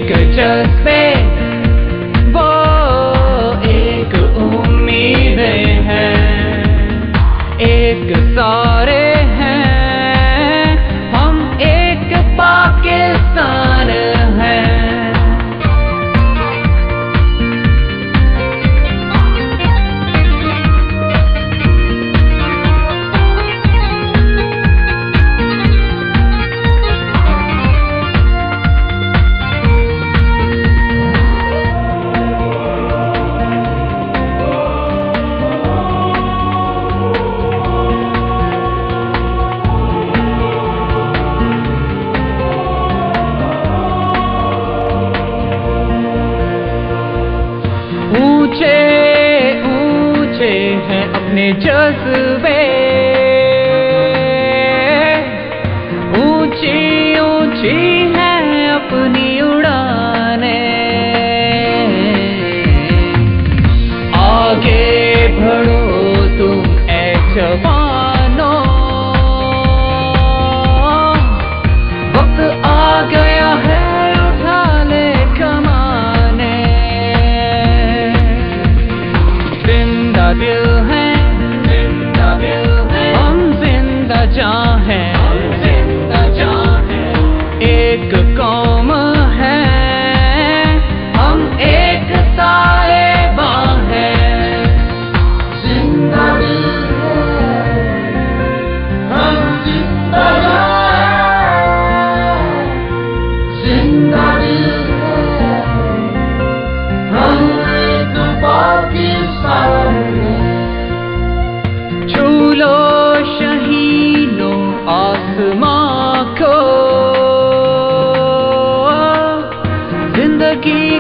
एक जज्बे, वो एक उम्मीद है, एक सारे हैं, हम एक पाकिस्तान है। ऊंचे ऊंचे हैं अपने जज्बे, ऊंची ऊंची हैं अपनी उड़ाने, आगे बढ़ो तुम ऐ जवानों, वक्त आ गया है उठा ले कमाने। जिंदा दिल है, हम जिंदा जान हैं, एक कौम है, हम एक साहिबां हैं। जिंदा दिल है, हम जिंदा जान, जिंदा दिल है, हम एक पाकिस्तान है। छू लो शहीनों आसमां को, जिंदगी